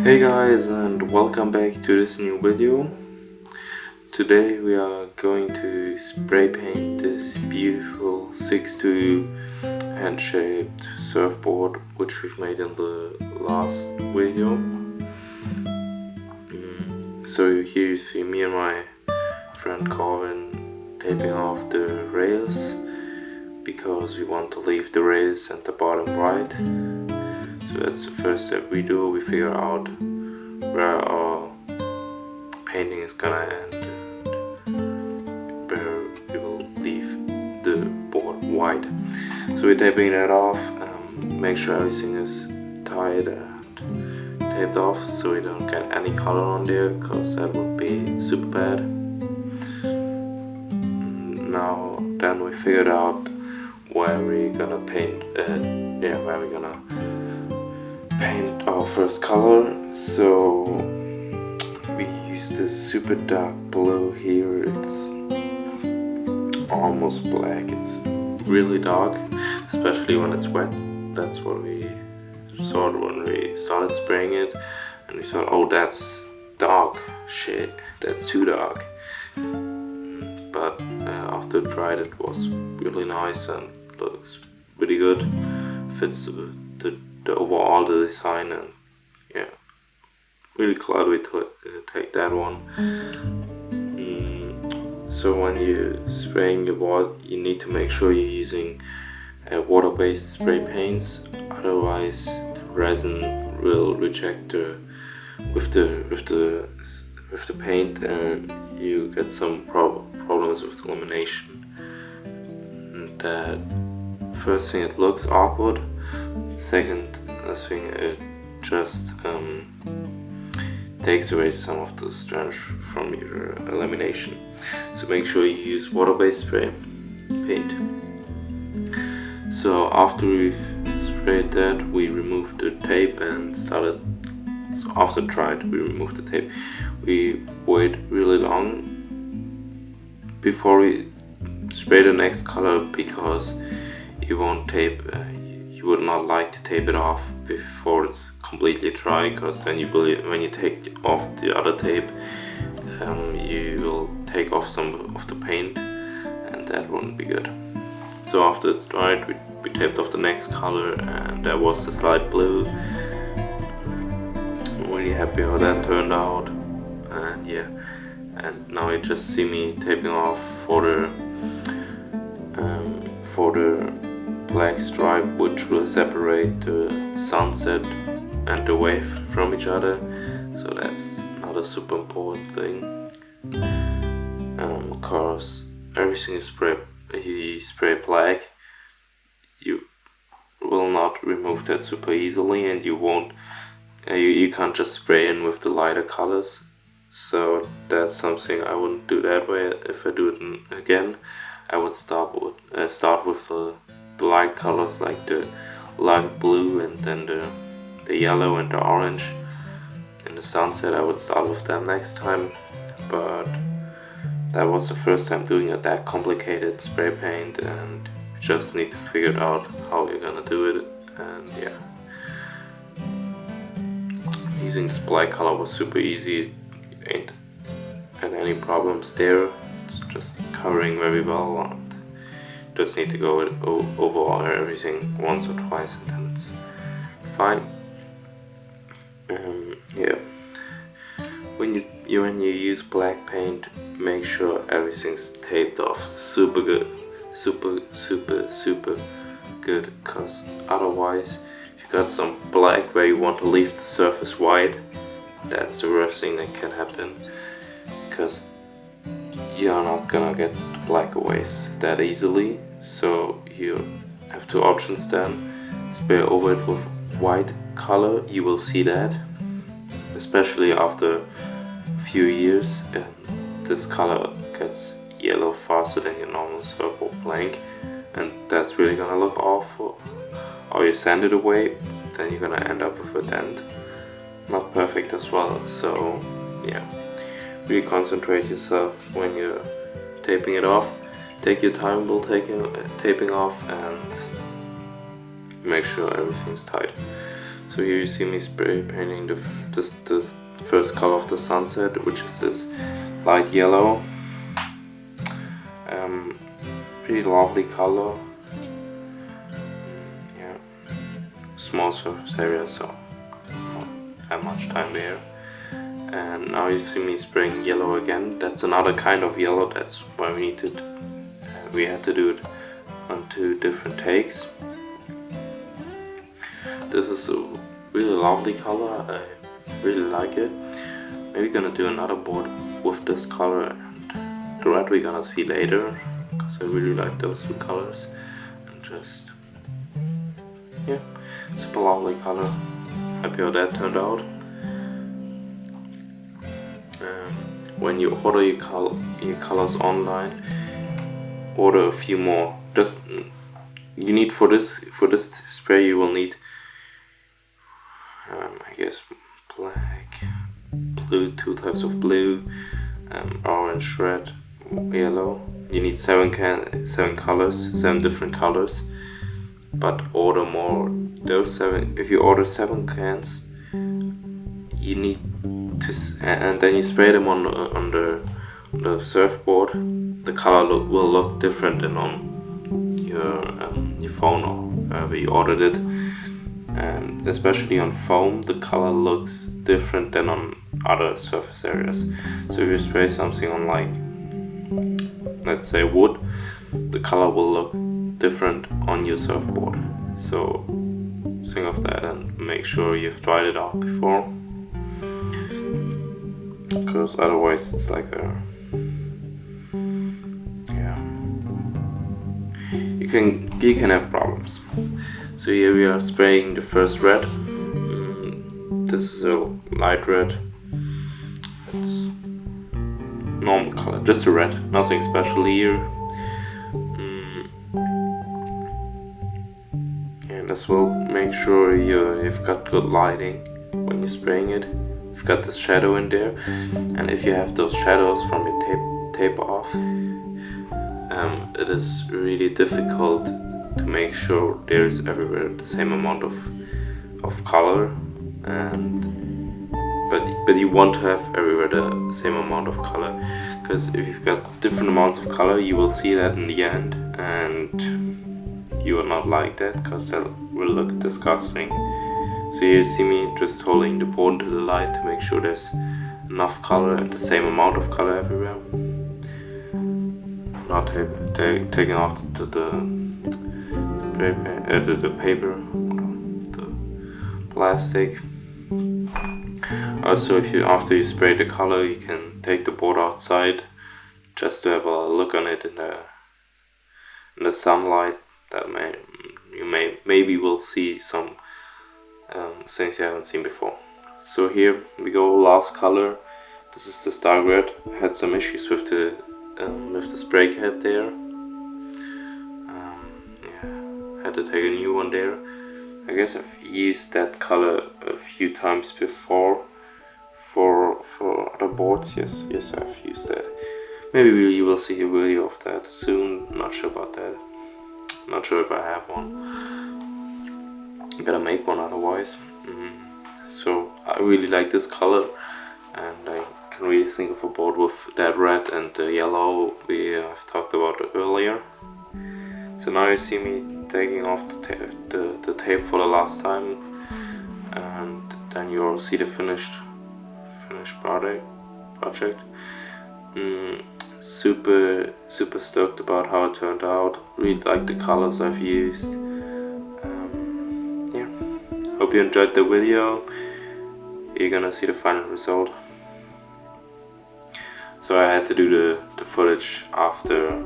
Hey guys, and welcome back to this new video. Today we are going to spray paint this beautiful 6'2" hand-shaped surfboard which we've made in the last video. So here you see me and my friend Corvin taping off the rails because we want to leave the rails at the bottom right. So that's the first step we do. We figure out where our painting is gonna end and where we will leave the board white. So we're taping that off, make sure everything is tied and taped off so we don't get any color on there, because that would be super bad. Then we figured out where we're gonna paint our first color. So we use this super dark blue here. It's almost black. It's really dark, especially when it's wet. That's what we saw when we started spraying it, and we thought, oh, that's dark, shit, that's too dark. But after it dried, it was really nice and looks really good, fits the overall the design, and yeah, really glad we take that one. So when you're spraying the board, you need to make sure you're using water-based spray paints, otherwise the resin will reject with the paint, and you get some problems with elimination. And that first thing, it looks awkward. Second thing, it just takes away some of the strength from your elimination. So make sure you use water-based spray paint. So after we've sprayed that, we removed the tape and started. So after dried, we removed the tape. We wait really long before we spray the next color, because you won't tape. You would not like to tape it off before it's completely dry, because then when you take off the other tape, you will take off some of the paint, and that wouldn't be good. So after it's dried, we taped off the next color, and that was the light blue. I'm really happy how that turned out, and yeah. And now you just see me taping off for the black stripe, which will separate the sunset and the wave from each other. So that's not a super important thing. Of course, everything you spray black, you will not remove that super easily, and you won't. You can't just spray in with the lighter colors. So that's something I wouldn't do that way. If I do it again, I would start with the light colors, like the light blue and then the yellow and the orange. In the sunset, I would start with them next time. But that was the first time doing a that complicated spray paint, and you just need to figure out how you're gonna do it. And yeah, using this black color was super easy. Ain't had any problems there. It's just covering very well, and just need to go over everything once or twice, and then it's fine. Yeah, when you use black paint, make sure everything's taped off super good, super good, because otherwise, if you got some black where you want to leave the surface white, that's the worst thing that can happen, because you're not gonna get the black away that easily. So you have two options then: spray over it with white color. You will see that, especially after a few years, this color gets yellow faster than your normal surfboard blank, and that's really gonna look awful. Or you sand it away, then you're gonna end up with a dent. Not perfect as well. So yeah, really concentrate yourself when you're taping it off. Take your time while taping off, and make sure everything's tight. So here you see me spray painting the first color of the sunset, which is this light yellow. Pretty lovely color. Yeah, small surface area, so not that much time there. And now you see me spraying yellow again. That's another kind of yellow. That's why we had to do it on 2 different takes. This is a really lovely color. I really like it. Maybe gonna do another board with this color, and the red we're gonna see later, because I really like those 2 colors. And just, yeah, super lovely color. Happy how that turned out. When you order your colors online, order a few more. Just you need for this spray you will need I guess black, blue, 2 types of blue, orange, red, yellow. You need 7 colors, 7 different colors. But order more. Those 7. If you order 7 cans, you need to, and then you spray them on the surfboard. The color will look different than on your phone or wherever you ordered it. And especially on foam, the color looks different than on other surface areas. So if you spray something on, like, let's say wood, the color will look different on your surfboard. So think of that and make sure you've tried it out before, because otherwise it's like you can have problems. So here we are spraying the first red. This is a light red. It's normal color, just a red, nothing special here. And as well, make sure you've got good lighting when you're spraying it. You've got this shadow in there, and if you have those shadows from your tape off, it is really difficult to make sure there's everywhere the same amount of color, but you want to have everywhere the same amount of color, because if you've got different amounts of color, you will see that in the end, and you will not like that, because that will look disgusting. So here you see me just holding the board to the light to make sure there's enough color and the same amount of color everywhere. Not taking off the paper, the plastic. Also, after you spray the color, you can take the board outside just to have a look on it in the sunlight. That maybe will see some things you haven't seen before. So here we go, last color. This is the Stark Red. I had some issues with the spray cap there. Had to take a new one there. I guess I've used that color a few times before for other boards. Yes, I've used that. Maybe you will see a video of that soon. Not sure about that. Not sure if I have one. I'm gonna make one otherwise. So I really like this color, and I can really think of a board with that red and the yellow we have talked about earlier. So now you see me taking off the tape for the last time, and then you'll see the finished project. Super stoked about how it turned out. Really like the colors I've used. Yeah, hope you enjoyed the video. You're gonna see the final result. So I had to do the footage after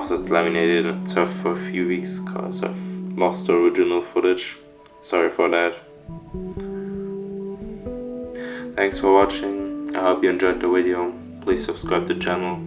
it's laminated and surfed for a few weeks, because I've lost the original footage. Sorry for that. Thanks for watching. I hope you enjoyed the video. Please subscribe to the channel.